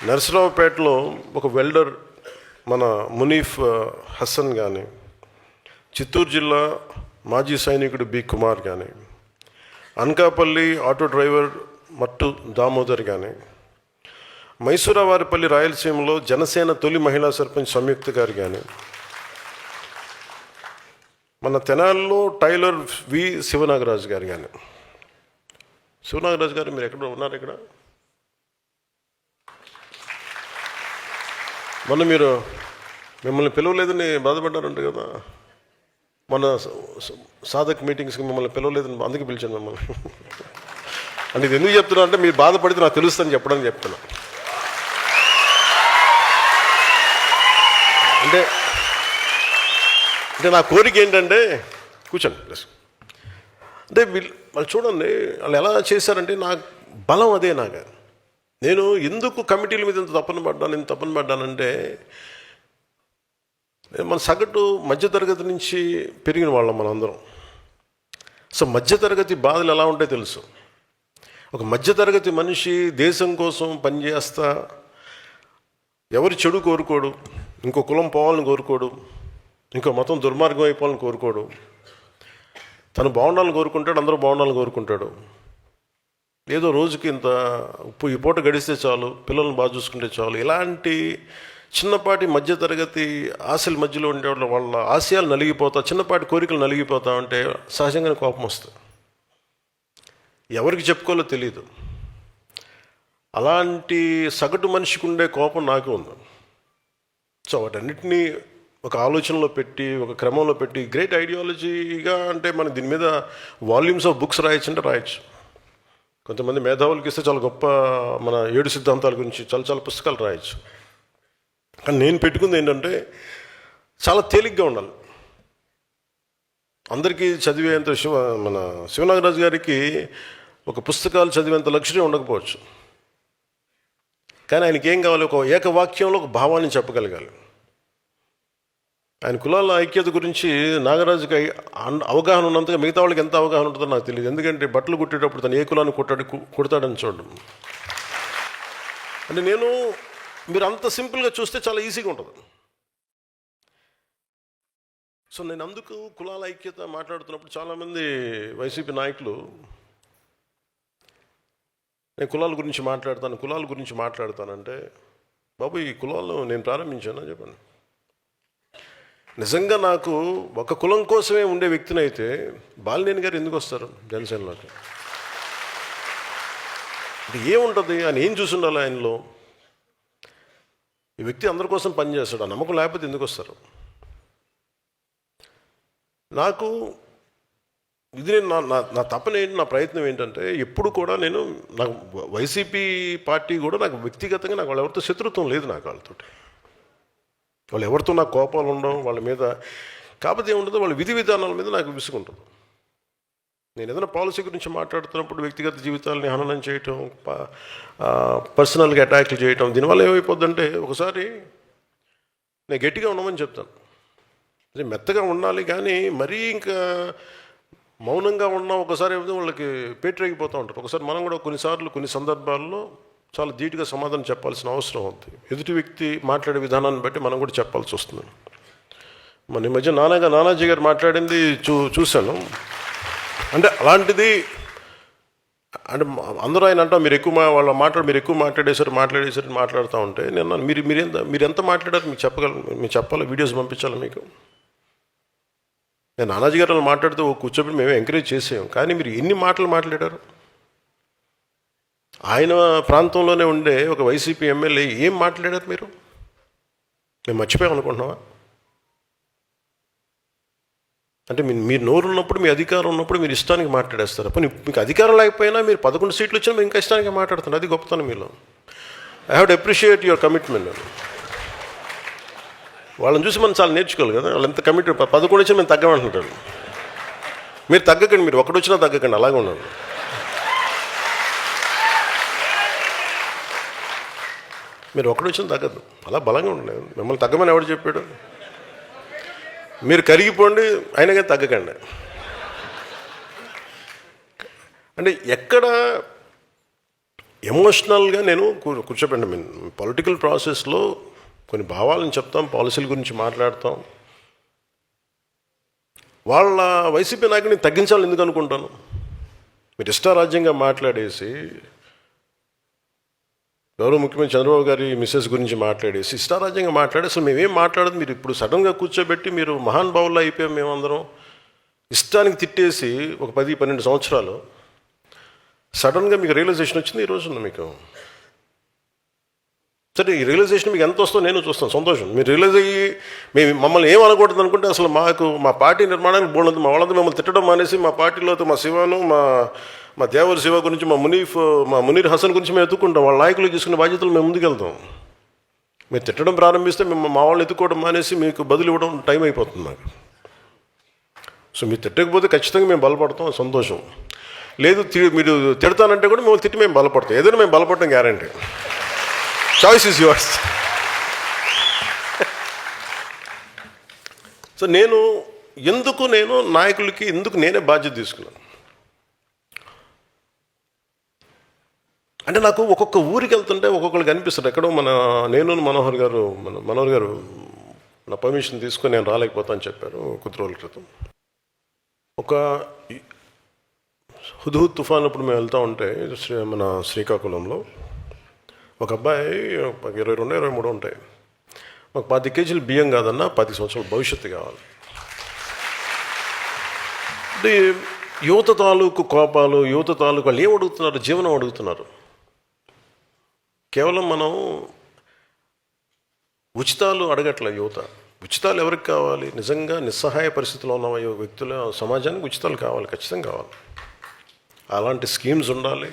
నరసరావుపేటలో ఒక వెల్డర్ మన మునీఫ్ హసన్ కానీ, చిత్తూరు జిల్లా మాజీ సైనికుడు బి కుమార్ కానీ, అనకాపల్లి ఆటో డ్రైవర్ మట్టు దామోదర్ కానీ, మైసూరావారిపల్లి రాయలసీమలో జనసేన తొలి మహిళా సర్పంచ్ సంయుక్త గారు కానీ, మన తెనాలిలో టైలర్ వి శివనాగరాజు గారు కానీ. శివనాగరాజు గారు మీరు ఎక్కడ ఉన్నారు? ఇక్కడ మొన్న మీరు మిమ్మల్ని పిలవలేదని బాధపడ్డారంట కదా, మన సాధక్ మీటింగ్స్కి మిమ్మల్ని పిలవలేదని అందుకే పిలిచాను మిమ్మల్ని. అంటే ఇది ఎందుకు చెప్తున్నా అంటే మీరు బాధపడితే నాకు తెలుస్తుందని చెప్పడానికి చెప్తున్నా. అంటే నా కోరిక ఏంటంటే కూర్చోండి ప్లస్ అంటే వాళ్ళు చూడండి, వాళ్ళు ఎలా చేశారంటే నాకు బలం అదే. నేను ఎందుకు కమిటీల మీద ఇంత తప్పన పడ్డానంటే మన సగటు మధ్యతరగతి నుంచి పెరిగిన వాళ్ళం మనందరం. సో మధ్యతరగతి బాధలు ఎలా ఉంటాయో తెలుసు. ఒక మధ్యతరగతి మనిషి దేశం కోసం పనిచేస్తా ఎవరి చెడు కోరుకోడు, ఇంకో కులం పోవాలని కోరుకోడు, ఇంకో మతం దుర్మార్గం అయిపోవాలని కోరుకోడు, తను బాగుండాలని కోరుకుంటాడు, అందరూ బాగుండాలని కోరుకుంటాడు. ఏదో రోజుకి ఇంత ఈ పూట గడిస్తే చాలు, పిల్లల్ని బాగా చూసుకుంటే చాలు, ఇలాంటి చిన్నపాటి మధ్యతరగతి ఆశల మధ్యలో ఉండే వాళ్ళ ఆశయాలు నలిగిపోతా, చిన్నపాటి కోరికలు నలిగిపోతా ఉంటే సహజంగానే కోపం వస్తుంది. ఎవరికి చెప్పుకోవాలో తెలియదు. అలాంటి సగటు మనిషికి ఉండే కోపం నాకు ఉంది. సో వాటన్నిటినీ ఒక ఆలోచనలో పెట్టి, ఒక క్రమంలో పెట్టి, గ్రేట్ ఐడియాలజీగా అంటే మనం దీని మీద వాల్యూమ్స్ ఆఫ్ బుక్స్ రాయొచ్చు అంటే రాయొచ్చు. కొంతమంది మేధావులకి ఇస్తే చాలా గొప్ప మన 7 సిద్ధాంతాల గురించి చాలా పుస్తకాలు రాయొచ్చు. కానీ నేను పెట్టుకుంది ఏంటంటే చాలా తేలిగ్గా ఉండాలి. అందరికీ చదివేంత మన శివనాగరాజు గారికి ఒక పుస్తకాలు చదివేంత లక్ష్యం ఉండకపోవచ్చు, కానీ ఆయనకి ఏం కావాలి? ఒక ఏకవాక్యంలో ఒక భావాన్ని చెప్పగలగాలి. ఆయన కులాల ఐక్యత గురించి నాగరాజుకి అవగాహన ఉన్నంతగా మిగతా వాళ్ళకి ఎంత అవగాహన ఉంటుందో నాకు తెలియదు. ఎందుకంటే బట్టలు కుట్టేటప్పుడు తను ఏ కులాన్ని కుడతాడని చూడడం. అంటే మీరు అంత సింపుల్గా చూస్తే చాలా ఈజీగా ఉంటుంది. సో నేను అందుకు కులాల ఐక్యత మాట్లాడుతున్నప్పుడు చాలామంది వైసీపీ నాయకులు నేను కులాల గురించి మాట్లాడతానంటే, బాబు ఈ కులాలను నేను ప్రారంభించాను చెప్పండి. నిజంగా నాకు ఒక కులం కోసమే ఉండే వ్యక్తిని అయితే బాలినేని గారు ఎందుకు వస్తారు జనసేనలోకి? అంటే ఏముంటుంది? ఆయన ఏం చూసి ఉండాలి ఆయనలో? ఈ వ్యక్తి అందరి కోసం పనిచేస్తాడు, ఆ నమ్మకం లేకపోతే ఎందుకు వస్తారు? నాకు ఇది నా తపన ఏంటి, నా ప్రయత్నం ఏంటంటే ఎప్పుడు కూడా నాకు వైసీపీ పార్టీ కూడా నాకు వ్యక్తిగతంగా నాకు వాళ్ళు ఎవరితో శత్రుత్వం లేదు. నాకు వాళ్ళు ఎవరితో నాకు కోపాలు ఉండవు వాళ్ళ మీద. కాకపోతే ఏముంటుందో వాళ్ళ విధి విధానాల మీద నాకు విసుకుంటుంది. నేను ఏదైనా పాలసీ గురించి మాట్లాడుతున్నప్పుడు వ్యక్తిగత జీవితాలని హననం చేయటం, పర్సనల్గా అటాక్లు చేయటం, దీనివల్ల ఏమైపోద్దంటే ఒకసారి నేను గట్టిగా ఉండమని చెప్తాను, మెత్తగా ఉండాలి, కానీ మరీ ఇంకా మౌనంగా ఉన్నా ఒకసారి ఏమైతే వాళ్ళకి పేటరేగిపోతూ ఉంటారు. ఒకసారి మనం కూడా కొన్ని సందర్భాల్లో చాలా ధీటుగా సమాధానం చెప్పాల్సిన అవసరం ఉంది. ఎదుటి వ్యక్తి మాట్లాడే విధానాన్ని బట్టి మనం కూడా చెప్పాల్సి వస్తుంది. మన ఈ మధ్య నానాజీ గారు మాట్లాడింది చూశాను. అంటే అలాంటిది అంటే అందరూ ఆయన అంటాం మీరు ఎక్కువ మాట్లాడేసారు మాట్లాడుతూ ఉంటే నేను మీరు ఎంత మాట్లాడారు మీకు చెప్పాలి, వీడియోస్ పంపించాలి మీకు. నేను నానాజీ గారు మాట్లాడితే కూర్చోబెట్టి మేము ఎంకరేజ్ చేసాం, కానీ మీరు ఎన్ని మాటలు మాట్లాడారు? ఆయన ప్రాంతంలోనే ఉండే ఒక వైసీపీ ఎమ్మెల్యే ఏం మాట్లాడారు మీరు? మేము మర్చిపోయాం అనుకుంటున్నావా? అంటే మీరు నోరు ఉన్నప్పుడు, మీ అధికారం ఉన్నప్పుడు మీరు ఇష్టానికి మాట్లాడేస్తారు. అప్పుడు మీకు అధికారం లేకపోయినా మీరు 11 సీట్లు వచ్చినా మీరు ఇంకా ఇష్టానికి మాట్లాడుతున్నారు. అది గొప్పతనం మీలో. I have to appreciate your commitment. వాళ్ళని చూసి మనం చాలా నేర్చుకోవాలి కదా. వాళ్ళు ఎంత కమిట్మెంట్. 11 వచ్చినా మేము తగ్గమంటుంటారు. మీరు తగ్గకండి, మీరు ఒకటి వచ్చినా తగ్గకండి, అలాగే ఉండండి. మీరు ఒకటి వచ్చినా తగ్గదు, అలా బలంగా ఉండలేదు. మిమ్మల్ని తగ్గమని ఎవరు చెప్పాడు? మీరు కరిగిపోండి, అయినా కానీ తగ్గకండి. అంటే ఎక్కడ ఎమోషనల్గా నేను కూర్చోబెట్టండి. మీన్ పొలిటికల్ ప్రాసెస్లో కొన్ని భావాలను చెప్తాం, పాలసీల గురించి మాట్లాడతాం. వాళ్ళ వైసీపీ నాయకుడిని తగ్గించాలని ఎందుకు అనుకుంటాను? మీరు ఇష్టారాజ్యంగా మాట్లాడేసి, గౌరవ ముఖ్యమంత్రి చంద్రబాబు గారి మిస్సెస్ గురించి మాట్లాడేసి ఇష్టారాజ్యంగా మాట్లాడి అసలు మేమేం మాట్లాడదు. మీరు ఇప్పుడు సడన్గా కూర్చోబెట్టి మీరు మహానుభావుల్లో అయిపోయాం మేమందరం ఇష్టానికి తిట్టేసి ఒక 10-12 సంవత్సరాలు సడన్గా మీకు రియలైజేషన్ వచ్చింది ఈ రోజున. మీకు సరే, ఈ రియలైజేషన్ మీకు ఎంత వస్తుందో నేను చూస్తాను, సంతోషం. మీరు రియలైజ్ అయ్యి మేము మమ్మల్ని ఏం అనకూడదు అనుకుంటే అసలు మా పార్టీ నిర్మాణానికి బోర్డు మా వాళ్ళంతా మిమ్మల్ని తిట్టడం మానేసి మా పార్టీలో మా శివను మా దేవర శివ గురించి మా మునీర్ హసన్ గురించి మేము ఎత్తుకుంటాం. వాళ్ళ నాయకులు తీసుకునే బాధ్యతలు మేము ముందుకెళ్తాం. మీరు తిట్టడం ప్రారంభిస్తే మేము మా వాళ్ళని ఎత్తుకోవడం మానేసి మీకు బదులు ఇవ్వడం టైం అయిపోతుంది మాకు. సో మీరు తిట్టకపోతే ఖచ్చితంగా మేము బలపడతాం, సంతోషం. లేదు మీరు తిడతానంటే కూడా మేము తిట్టి మేము బలపడతాం. ఏదైనా మేము బలపడటం guarantee. Choice is yours. So నేను నాయకులకి ఎందుకు నేనే బాధ్యత తీసుకున్నాను అంటే, నాకు ఒక్కొక్క ఊరికి వెళ్తుంటే ఒక్కొక్కరికి అనిపిస్తుంది. ఎక్కడో మనోహర్ గారు నా పర్మిషన్ తీసుకొని నేను రాలేకపోతాను చెప్పారు కొద్ది రోజుల క్రితం. ఒక హుద్హుద్ తుఫాన్ అప్పుడు మేము వెళ్తూ ఉంటే మన శ్రీకాకుళంలో ఒక అబ్బాయి 22-23 ఉంటాయి. ఒక 10 కేజీలు బియ్యం కాదన్నా 10 సంవత్సరాల భవిష్యత్తు కావాలి. అంటే యువత తాలూకు కోపాలు, యువత తాలూకు వాళ్ళు ఏం అడుగుతున్నారు? జీవనం అడుగుతున్నారు. కేవలం మనం ఉచితాలు అడగట్లే యువత. ఉచితాలు ఎవరికి కావాలి? నిజంగా నిస్సహాయ పరిస్థితిలో ఉన్న వ్యక్తుల సమాజానికి ఉచితాలు కావాలి, ఖచ్చితంగా కావాలి. అలాంటి స్కీమ్స్ ఉండాలి.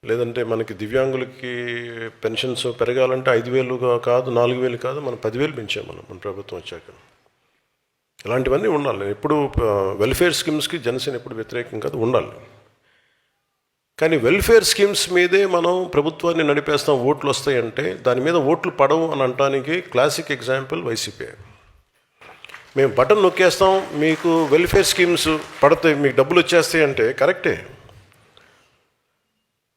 లేదంటే మనకి దివ్యాంగులకి పెన్షన్స్ పెరగాలంటే 5,000 కాదు, 4,000 కాదు, మనం 10,000 పెంచాం మన ప్రభుత్వం వచ్చాక. ఇలాంటివన్నీ ఉండాలి. ఎప్పుడు వెల్ఫేర్ స్కీమ్స్కి జనసేన ఎప్పుడు వ్యతిరేకం కాదు, ఉండాలి. కానీ వెల్ఫేర్ స్కీమ్స్ మీదే మనం ప్రభుత్వాన్ని నడిపేస్తాం, ఓట్లు వస్తాయంటే దాని మీద ఓట్లు పడవు అని అనటానికి క్లాసిక్ ఎగ్జాంపుల్ వైసీపీ. మేము బటన్ నొక్కేస్తాం, మీకు వెల్ఫేర్ స్కీమ్స్ పడతాయి, మీకు డబ్బులు వచ్చేస్తాయి అంటే కరెక్టే.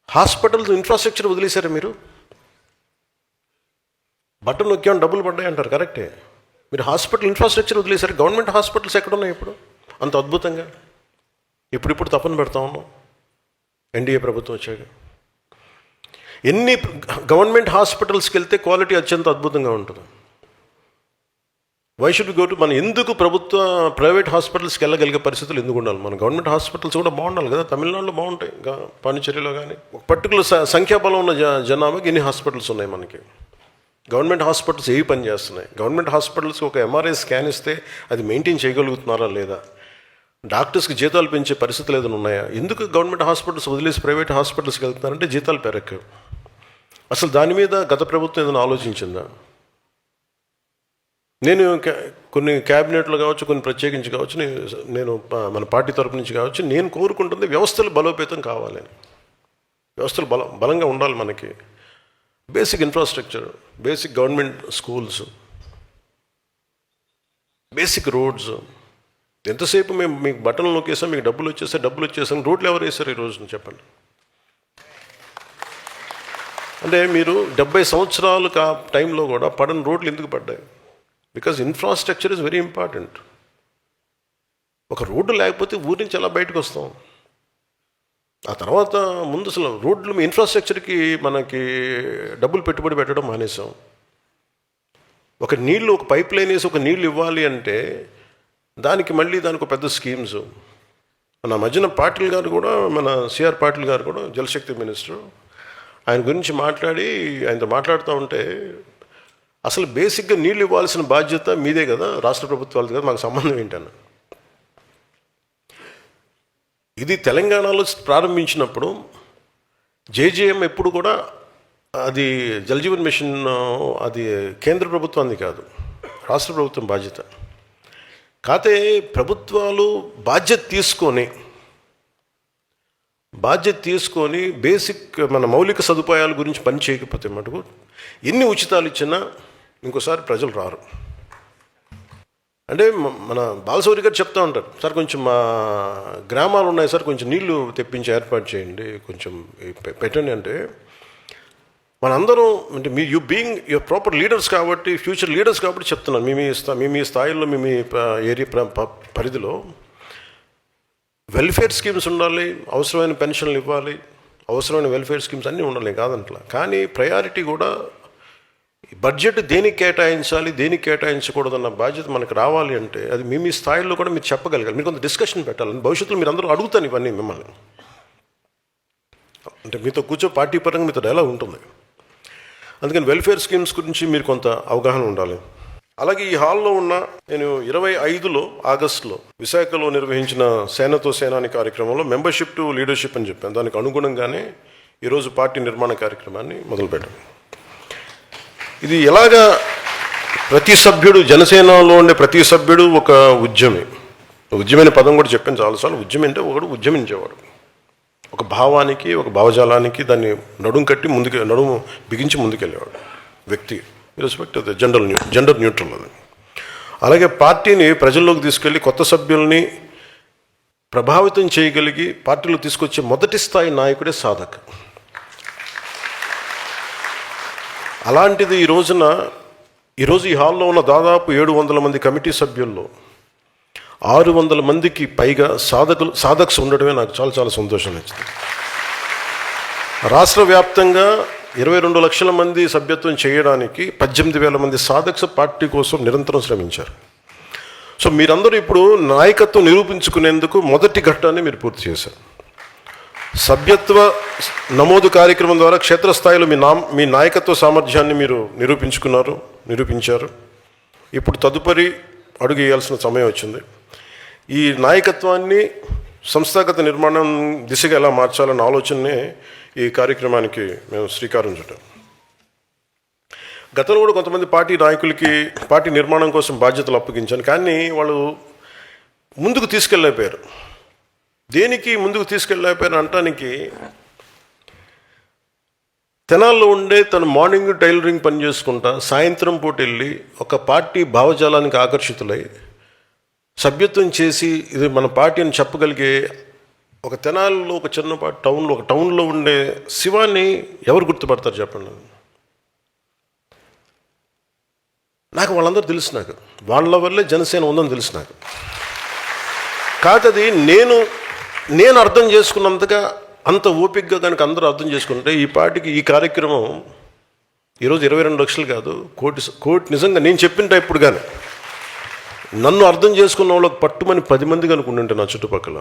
హాస్పిటల్స్ ఇన్ఫ్రాస్ట్రక్చర్ వదిలేశారు మీరు. బటన్ నొక్కామని డబ్బులు పడ్డాయి అంటారు, కరెక్టే. మీరు హాస్పిటల్ ఇన్ఫ్రాస్ట్రక్చర్ వదిలేశారు. గవర్నమెంట్ హాస్పిటల్స్ ఎక్కడున్నాయి ఇప్పుడు అంత అద్భుతంగా? ఇప్పుడు తప్పని పెడతా ఉన్నాం ఎన్డీఏ ప్రభుత్వం వచ్చాక. ఎన్ని గవర్నమెంట్ హాస్పిటల్స్కి వెళ్తే క్వాలిటీ అత్యంత అద్భుతంగా ఉంటుంది. వై షుడ్ గో టు మన ఎందుకు ప్రైవేట్ హాస్పిటల్స్కి వెళ్ళగలిగే పరిస్థితులు ఎందుకు ఉండాలి? మన గవర్నమెంట్ హాస్పిటల్స్ కూడా బాగుండాలి కదా. తమిళనాడులో బాగుంటాయి, పాండిచేరిలో కానీ. ఒక పర్టికులర్ సంఖ్యాబలం ఉన్న జనాభాకి ఎన్ని హాస్పిటల్స్ ఉన్నాయి మనకి? గవర్నమెంట్ హాస్పిటల్స్ ఏవి పని చేస్తున్నాయి? గవర్నమెంట్ హాస్పిటల్స్కి ఒక ఎంఆర్ఐ స్కాన్ ఇస్తే అది మెయింటైన్ చేయగలుగుతున్నారా లేదా? డాక్టర్స్కి జీతాలు పెంచే పరిస్థితులు ఏదైనా ఉన్నాయా? ఎందుకు గవర్నమెంట్ హాస్పిటల్స్ వదిలేసి ప్రైవేట్ హాస్పిటల్స్కి వెళ్తున్నారంటే జీతాలు పెరగవు. అసలు దాని మీద గత ప్రభుత్వం ఏదైనా ఆలోచించిందా? నేను కొన్ని క్యాబినెట్లో కావచ్చు, కొన్ని ప్రత్యేకించి కావచ్చు, నేను మన పార్టీ తరపు నుంచి కావచ్చు, నేను కోరుకుంటుంది వ్యవస్థలు బలోపేతం కావాలని. వ్యవస్థలు బలంగా ఉండాలి మనకి. Basic infrastructure, basic government schools, basic roads. ఎంతసేపు మేము మీకు బటన్లు నొక్కేసాం, మీకు డబ్బులు వచ్చేసాం. రోడ్లు ఎవరు వేశారు ఈ రోజున చెప్పండి? అంటే మీరు 70 సంవత్సరాలు టైంలో కూడా పడని రోడ్లు ఎందుకు పడ్డాయి? Because infrastructure is very important. ఒక రోడ్డు లేకపోతే ఊరి నుంచి ఎలా బయటకు వస్తాం? ఆ తర్వాత ముందు అసలు రోడ్లు ఇన్ఫ్రాస్ట్రక్చర్కి మనకి డబ్బులు పెట్టుబడి పెట్టడం మానేసాం. ఒక పైప్ లైన్ వేసి ఒక నీళ్ళు ఇవ్వాలి అంటే దానికి ఒక పెద్ద స్కీమ్స్. మన మధ్యన పాటిల్ గారు కూడా, మన సిఆర్ పాటిల్ గారు కూడా జలశక్తి మినిస్టర్, ఆయన గురించి ఆయనతో మాట్లాడుతూ ఉంటే అసలు బేసిక్గా నీళ్ళు ఇవ్వాల్సిన బాధ్యత మీదే కదా, రాష్ట్ర ప్రభుత్వాలది కదా, మాకు సంబంధం ఏంటన్న. ఇది తెలంగాణలో ప్రారంభించినప్పుడు జేజేఎం ఎప్పుడు కూడా అది జలజీవన్ మిషన్ అది కేంద్ర ప్రభుత్వాన్ని కాదు, రాష్ట్ర ప్రభుత్వం బాధ్యత. కాకపోతే ప్రభుత్వాలు బాధ్యత తీసుకొని బేసిక్ మన మౌలిక సదుపాయాల గురించి పని చేయకపోతే మటుకు ఎన్ని ఉచితాలు ఇచ్చినా ఇంకోసారి ప్రజలు రారు. అంటే మన బాలశౌరి గారు చెప్తా ఉంటారు, సార్ కొంచెం మా గ్రామాలు ఉన్నాయి సార్, కొంచెం నీళ్లు తెప్పించి ఏర్పాటు చేయండి, కొంచెం పెట్టండి అంటే మనందరం అంటే you being your proper leaders కాబట్టి, ఫ్యూచర్ లీడర్స్ కాబట్టి చెప్తున్నాను, మీ స్థాయిలో మీ ఏరియా పరిధిలో వెల్ఫేర్ స్కీమ్స్ ఉండాలి, అవసరమైన పెన్షన్లు ఇవ్వాలి, అవసరమైన వెల్ఫేర్ స్కీమ్స్ అన్నీ ఉండాలి కాదంట్లా. కానీ ప్రయారిటీ కూడా బడ్జెట్ దేనికి కేటాయించాలి, దేనికి కేటాయించకూడదన్న బాధ్యత మనకు రావాలి అంటే అది మీ స్థాయిలో కూడా మీరు చెప్పగలగాలి. మీరు కొంత డిస్కషన్ పెట్టాలి. భవిష్యత్తులో మీరు అందరూ అడుగుతాను ఇవన్నీ మిమ్మల్ని, అంటే మీతో కూర్చో పార్టీ పరంగా మీతో ఎలా ఉంటుంది. అందుకని వెల్ఫేర్ స్కీమ్స్ గురించి మీరు కొంత అవగాహన ఉండాలి. అలాగే ఈ హాల్లో ఉన్న నేను 25 ఆగస్టులో విశాఖలో నిర్వహించిన సేనతో సేనాని కార్యక్రమంలో మెంబర్షిప్ టు లీడర్షిప్ అని చెప్పాను. దానికి అనుగుణంగానే ఈరోజు పార్టీ నిర్మాణ కార్యక్రమాన్ని మొదలుపెట్టాను. ఇది ఎలాగా ప్రతి సభ్యుడు, జనసేనలో ఉండే ప్రతి సభ్యుడు ఒక ఉద్యమైన పదం కూడా చెప్పాను చాలాసార్లు. ఉద్యమం అంటే ఒకడు ఉద్యమించేవాడు, ఒక భావానికి, ఒక భావజాలానికి దాన్ని నడుము బిగించి ముందుకెళ్ళేవాడు వ్యక్తి, రెస్పెక్ట్ అది జెండర్ న్యూట్రల్. అది అలాగే పార్టీని ప్రజల్లోకి తీసుకెళ్ళి కొత్త సభ్యుల్ని ప్రభావితం చేయగలిగి పార్టీలో తీసుకొచ్చే మొదటి స్థాయి నాయకుడే సాధక్. అలాంటిది ఈరోజు ఈ హాల్లో ఉన్న దాదాపు 700 మంది కమిటీ సభ్యుల్లో 600 మందికి పైగా సాధక్స్ ఉండడమే నాకు చాలా చాలా సంతోషం నచ్చింది. రాష్ట్ర వ్యాప్తంగా 22 లక్షల మంది సభ్యత్వం చేయడానికి 18,000 మంది సాధక్స్ పార్టీ కోసం నిరంతరం శ్రమించారు. సో మీరందరూ ఇప్పుడు నాయకత్వం నిరూపించుకునేందుకు మొదటి ఘట్టాన్ని మీరు పూర్తి చేశారు. సభ్యత్వ నమోదు కార్యక్రమం ద్వారా క్షేత్రస్థాయిలో మీ నాయకత్వ సామర్థ్యాన్ని మీరు నిరూపించారు. ఇప్పుడు తదుపరి అడుగు వేయాల్సిన సమయం వచ్చింది. ఈ నాయకత్వాన్ని సంస్థాగత నిర్మాణం దిశగా ఎలా మార్చాలన్న ఆలోచననే ఈ కార్యక్రమానికి మేము శ్రీకారం చుట్టాం. గతంలో కూడా కొంతమంది పార్టీ నాయకులకి పార్టీ నిర్మాణం కోసం బాధ్యతలు అప్పగించాను, కానీ వాళ్ళు ముందుకు తీసుకెళ్ళలేకపోయారు. దేనికి ముందుకు తీసుకెళ్ళలేకపోయారు అంటానికి, తెనాల్లో ఉండే తను మార్నింగ్ టైలరింగ్ పని చేసుకుంటా సాయంత్రం పూట వెళ్ళి ఒక పార్టీ భావజాలానికి ఆకర్షితులై సభ్యత్వం చేసి ఇది మన పార్టీ అని చెప్పగలిగే ఒక తెనాల్లో ఒక చిన్నపాటి టౌన్లో ఉండే శివాన్ని ఎవరు గుర్తుపడతారు చెప్పండి. నాకు వాళ్ళందరూ తెలుసు, నాకు వాళ్ళ వల్లే జనసేన ఉందని తెలుసు నాకు. కాదది నేను అర్థం చేసుకున్నంతగా అంత ఓపికగా కనుక అందరూ అర్థం చేసుకుంటే ఈ పార్టీకి ఈ కార్యక్రమం ఈరోజు 22 లక్షలు కాదు, కోటి నిజంగా నేను చెప్పిన టైప్పుడు కానీ నన్ను అర్థం చేసుకున్న వాళ్ళకి పట్టుమని 10 మంది కనుక ఉండుంటే నా చుట్టుపక్కల,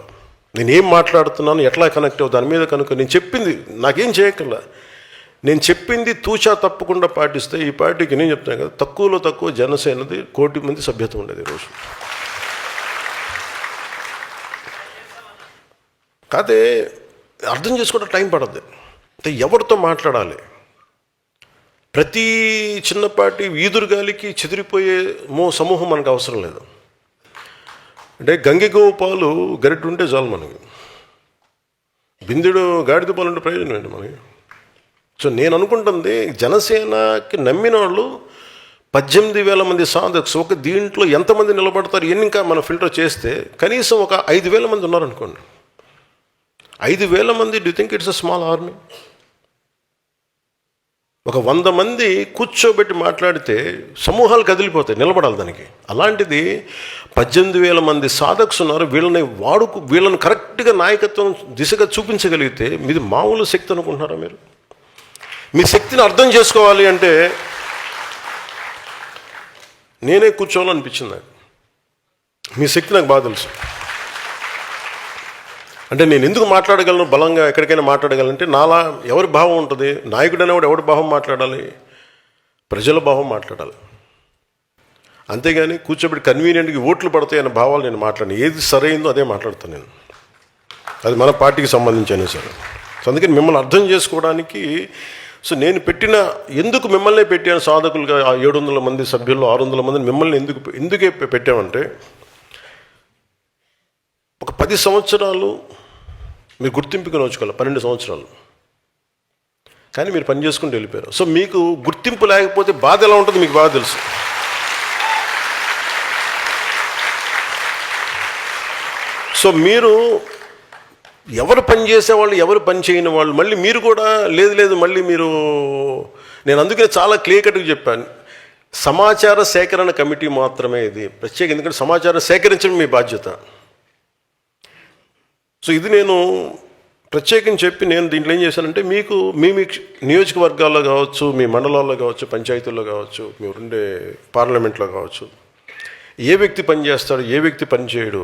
నేనేం మాట్లాడుతున్నాను, ఎట్లా కనెక్ట్ అవ్వ దాని మీద కనుక నేను చెప్పింది నాకేం చేయక్కర్లా, నేను చెప్పింది తూచా తప్పకుండా పాటిస్తే ఈ పార్టీకి నేను చెప్తాను కదా, తక్కువలో తక్కువ జనసేనది 1 కోటి మంది సభ్యత్వం ఉండేది ఈరోజు. కాదే అర్థం చేసుకోవడం టైం పడద్దు. అంటే ఎవరితో మాట్లాడాలి, ప్రతి చిన్నపాటి వీధురుగాలికి చెదిరిపోయే సమూహం మనకు అవసరం లేదు. అంటే గంగిగోవు పాలు గరిటె ఉంటే చాలు మనకి, బిందెడు గాడిద పాలు ఉంటే ప్రయోజనం ఏంటి మనకి. సో నేను అనుకుంటుంది జనసేనకి నమ్మిన వాళ్ళు 18,000 మంది సాధక్స్, ఒక దీంట్లో ఎంతమంది నిలబడతారు ఇంకా మనం ఫిల్టర్ చేస్తే కనీసం ఒక 5,000 మంది ఉన్నారనుకోండి. 5,000 మంది, do think it's a small army? ఒక 100 మంది కూర్చోబెట్టి మాట్లాడితే సమూహాలు కదిలిపోతాయి, నిలబడాలి దానికి. అలాంటిది 18,000 మంది సాధక్స్ ఉన్నారు. వీళ్ళని కరెక్ట్గా నాయకత్వం దిశగా చూపించగలిగితే మీది మామూలు శక్తి అనుకుంటున్నారా మీరు? మీ శక్తిని అర్థం చేసుకోవాలి అంటే నేనే కూర్చోవాలనిపించింది నాకు. మీ శక్తి నాకు బాగా తెలుసు. అంటే నేను ఎందుకు మాట్లాడగలను, బలంగా ఎక్కడికైనా మాట్లాడగలంటే నాలా ఎవరి భావం ఉంటుంది, నాయకుడు అనేవాడు ఎవరి భావం మాట్లాడాలి, ప్రజల భావం మాట్లాడాలి. అంతేగాని కూర్చోబెట్టి కన్వీనియంట్గా ఓట్లు పడతాయి అనే భావాలు నేను మాట్లాడను. ఏది సరైందో అదే మాట్లాడతాను నేను, అది మన పార్టీకి సంబంధించిన సరే. సో అందుకని మిమ్మల్ని అర్థం చేసుకోవడానికి సో నేను ఎందుకు మిమ్మల్ని పెట్టాను సాధకులుగా, 700 మంది సభ్యుల్లో 600 మందిని మిమ్మల్ని ఎందుకే పెట్టామంటే, ఒక 10 సంవత్సరాలు మీరు గుర్తింపుగా నోచుకోవాలి, 12 సంవత్సరాలు కానీ మీరు పని చేసుకుంటూ వెళ్ళిపోయారు. సో మీకు గుర్తింపు లేకపోతే బాధ ఎలా ఉంటుందో మీకు బాగా తెలుసు. సో మీరు ఎవరు పని చేసేవాళ్ళు, ఎవరు పని చేయని వాళ్ళు, మళ్ళీ మీరు కూడా లేదు మళ్ళీ మీరు, నేను అందుకే చాలా క్లియర్ కట్గా చెప్పాను, సమాచార సేకరణ కమిటీ మాత్రమే ఇది ప్రత్యేక, ఎందుకంటే సమాచారం సేకరించడం మీ బాధ్యత. సో ఇది నేను ప్రత్యేకించి చెప్పి నేను దీంట్లో ఏం చేశానంటే, మీకు మీ నియోజకవర్గాల్లో కావచ్చు, మీ మండలాల్లో కావచ్చు, పంచాయతీల్లో కావచ్చు, మీరు ఉండే పార్లమెంట్లో కావచ్చు, ఏ వ్యక్తి పని చేస్తాడు, ఏ వ్యక్తి పని చేయడు,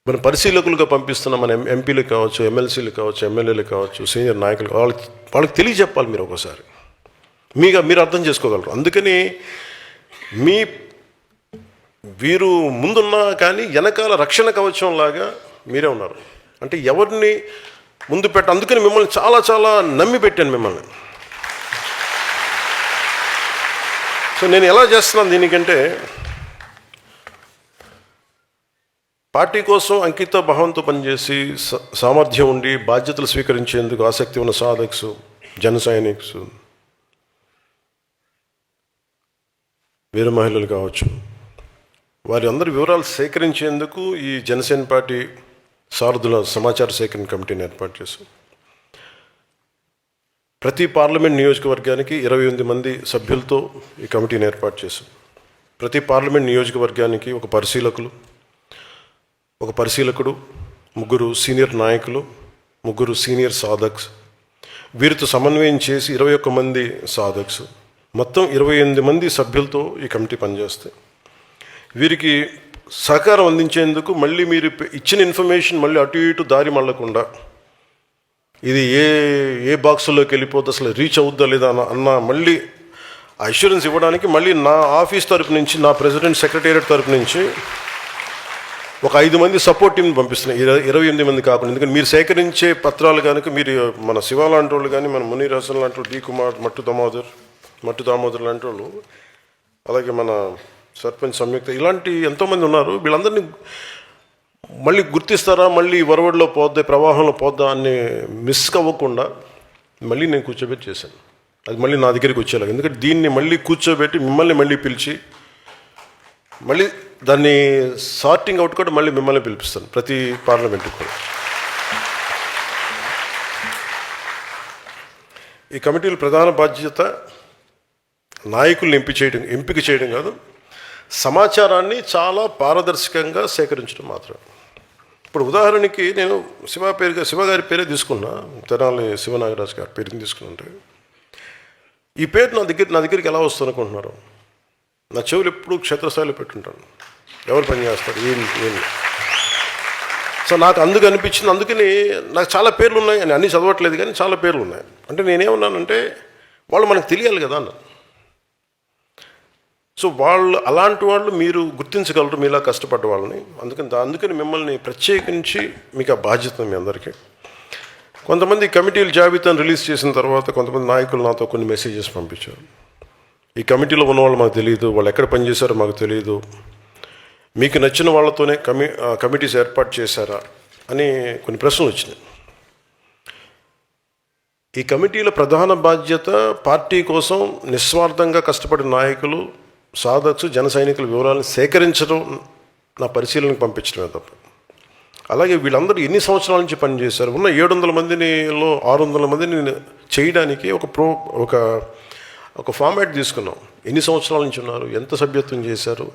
మన పరిశీలకులుగా పంపిస్తున్న మన ఎంపీలు కావచ్చు, ఎమ్మెల్సీలు కావచ్చు, ఎమ్మెల్యేలు కావచ్చు, సీనియర్ నాయకులు వాళ్ళకి తెలియజెప్పాలి. మీరు ఒకసారి మీరు అర్థం చేసుకోగలరు. అందుకని వీరు ముందున్నా కానీ వెనకాల రక్షణ కవచం లాగా మీరే ఉన్నారు. అంటే ఎవరిని ముందు అందుకని మిమ్మల్ని చాలా చాలా నమ్మి పెట్టాను మిమ్మల్ని. సో నేను ఎలా చేస్తున్నాను దీనికంటే, పార్టీ కోసం అంకిత భావంతో పనిచేసి సామర్థ్యం ఉండి బాధ్యతలు స్వీకరించేందుకు ఆసక్తి ఉన్న సాధక్స్, జన సైనిక్స్, వీర మహిళలు కావచ్చు, వారి అందరి వివరాలు సేకరించేందుకు ఈ జనసేన పార్టీ సారథుల సమాచార సేకరణ కమిటీని ఏర్పాటు చేశాం. ప్రతి పార్లమెంట్ నియోజకవర్గానికి 28 మంది సభ్యులతో ఈ కమిటీని ఏర్పాటు చేశాం. ప్రతి పార్లమెంట్ నియోజకవర్గానికి ఒక పరిశీలకుడు, 3 సీనియర్ నాయకులు, 3 సీనియర్ సాధక్స్, వీరితో సమన్వయం చేసి 21 మంది సాధక్స్, మొత్తం 28 మంది సభ్యులతో ఈ కమిటీ పనిచేస్తాయి. వీరికి సహకారం అందించేందుకు మళ్ళీ మీరు ఇచ్చిన ఇన్ఫర్మేషన్ మళ్ళీ అటు ఇటు దారి మళ్ళకుండా, ఇది ఏ బాక్సుల్లోకి వెళ్ళిపోతే అసలు రీచ్ అవుద్దా లేదా అన్న మళ్ళీ అష్యూరెన్స్ ఇవ్వడానికి మళ్ళీ నా ఆఫీస్ తరపు నుంచి, నా ప్రెసిడెంట్ సెక్రటేరియట్ తరపు నుంచి ఒక 5 మంది సపోర్ట్ టీంని పంపిస్తున్నాయి, 28 మంది కాకుండా. ఎందుకంటే మీరు సేకరించే పత్రాలు కనుక మీరు మన శివ లాంటి వాళ్ళు కానీ, మన మునీర్ హసన్ లాంటి వాళ్ళు, డి కుమార్, మట్టు దామోదర్ లాంటి వాళ్ళు, అలాగే మన సర్పంచ్ సంయుక్త, ఇలాంటి ఎంతోమంది ఉన్నారు. వీళ్ళందరినీ మళ్ళీ గుర్తిస్తారా, మళ్ళీ వరవడిలో పోద్దా, ప్రవాహంలో పోద్దా అని మిస్ అవ్వకుండా మళ్ళీ నేను కూర్చోబెట్టి చేశాను. అది మళ్ళీ నా దగ్గరికి వచ్చేలాగా. ఎందుకంటే దీన్ని మళ్ళీ కూర్చోబెట్టి మిమ్మల్ని మళ్ళీ పిలిచి మళ్ళీ దాన్ని సార్టింగ్ అవుట్ కూడా మళ్ళీ మిమ్మల్ని పిలిపిస్తాను ప్రతి పార్లమెంట్కి కూడా. ఈ కమిటీల ప్రధాన బాధ్యత నాయకుల్ని ఎంపిక చేయడం కాదు, సమాచారాన్ని చాలా పారదర్శకంగా సేకరించడం మాత్రం. ఇప్పుడు ఉదాహరణకి నేను శివ గారి పేరే తీసుకున్నా, తెనాలి శివనాగరాజు గారి పేరుని తీసుకున్నట్టే. ఈ పేరు నా దగ్గరికి ఎలా వస్తుంది అనుకుంటున్నారు? నా చెవులు ఎప్పుడు క్షేత్రస్థాయిలో పెట్టుంటాను, ఎవరు పని చేస్తారు, ఏంటి. సో నాకు అందుకు అనిపించింది. అందుకని నాకు చాలా పేర్లు ఉన్నాయి, అని అన్నీ చదవట్లేదు కానీ చాలా పేర్లు ఉన్నాయి. అంటే నేనేమన్నానంటే, వాళ్ళు మనకు తెలియాలి కదా అన్న. సో అలాంటి వాళ్ళు మీరు గుర్తించగలరు, మీలా కష్టపడ్డ వాళ్ళని. అందుకని మిమ్మల్ని ప్రత్యేకించి మీకు ఆ బాధ్యత మీ అందరికీ. కొంతమంది కమిటీల జాబితాను రిలీజ్ చేసిన తర్వాత కొంతమంది నాయకులు నాతో కొన్ని మెసేజెస్ పంపించారు. ఈ కమిటీలో ఉన్న వాళ్ళు మాకు తెలియదు, వాళ్ళు ఎక్కడ పనిచేశారో మాకు తెలియదు, మీకు నచ్చిన వాళ్ళతోనే కమిటీస్ ఏర్పాటు చేశారా అని కొన్ని ప్రశ్నలు వచ్చినాయి. ఈ కమిటీల ప్రధాన బాధ్యత పార్టీ కోసం నిస్వార్థంగా కష్టపడిన నాయకులు, సాధక్స్, జన సైనికుల వివరాలను సేకరించడం, నా పరిశీలనకు పంపించడమే తప్ప. అలాగే వీళ్ళందరూ ఎన్ని సంవత్సరాల నుంచి పనిచేశారు, ఉన్న 700 మందిలో 600 మందిని చేయడానికి ఒక ఫార్మాట్ తీసుకున్నాం. ఎన్ని సంవత్సరాల నుంచి ఉన్నారు, ఎంత సభ్యత్వం చేశారు,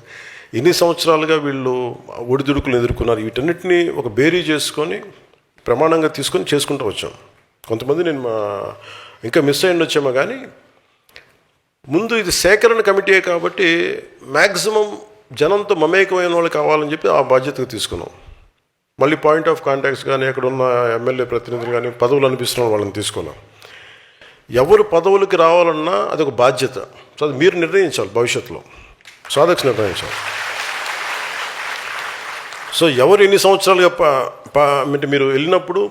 ఎన్ని సంవత్సరాలుగా వీళ్ళు ఒడిదుడుకులు ఎదుర్కొన్నారు, వీటన్నిటిని ఒక బేరీ చేసుకొని ప్రమాణంగా తీసుకొని చేసుకుంటూ వచ్చాం. కొంతమంది నేను ఇంకా మిస్ అయ్యి వచ్చామో కానీ, ముందు ఇది సేకరణ కమిటీయే కాబట్టి మ్యాక్సిమం జనంతో మమేకమైన వాళ్ళు కావాలని చెప్పి ఆ బాధ్యతగా తీసుకున్నాం. మళ్ళీ పాయింట్ ఆఫ్ కాంటాక్ట్స్ కానీ, అక్కడ ఉన్న ఎమ్మెల్యే ప్రతినిధులు కానీ, పదవులు అనిపిస్తున్న వాళ్ళని తీసుకున్నాం. ఎవరు పదవులకి రావాలన్నా అదొక బాధ్యత. సో అది మీరు నిర్ణయించాలి, భవిష్యత్తులో సాధక్స్ నిర్ణయించాలి. సో ఎవరు ఎన్ని సంవత్సరాలుగా అంటే మీరు వెళ్ళినప్పుడు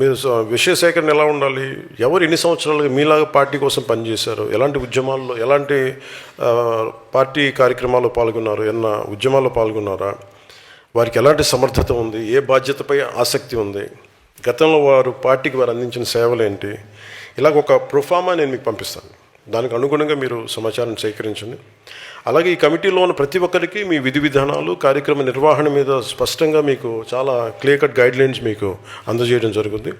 మీరు విషయ సేకరణ ఎలా ఉండాలి, ఎవరు ఎన్ని సంవత్సరాలుగా మీలాగా పార్టీ కోసం పనిచేశారు, ఎలాంటి ఉద్యమాల్లో, ఎలాంటి పార్టీ కార్యక్రమాల్లో పాల్గొన్నారు, ఏమన్నా ఉద్యమాల్లో పాల్గొన్నారా, వారికి ఎలాంటి సమర్థత ఉంది, ఏ బాధ్యతపై ఆసక్తి ఉంది, గతంలో వారు పార్టీకి వారు అందించిన సేవలు ఏంటి, ఇలాగ ఒక ప్రొఫార్మా నేను మీకు పంపిస్తాను. దానికి అనుగుణంగా మీరు సమాచారం సేకరించండి. అలాగే ఈ కమిటీలో ఉన్న ప్రతి ఒక్కరికి మీ విధి విధానాలు, కార్యక్రమ నిర్వహణ మీద స్పష్టంగా మీకు చాలా క్లియర్ కట్ గైడ్లైన్స్ మీకు అందజేయడం జరుగుతుంది.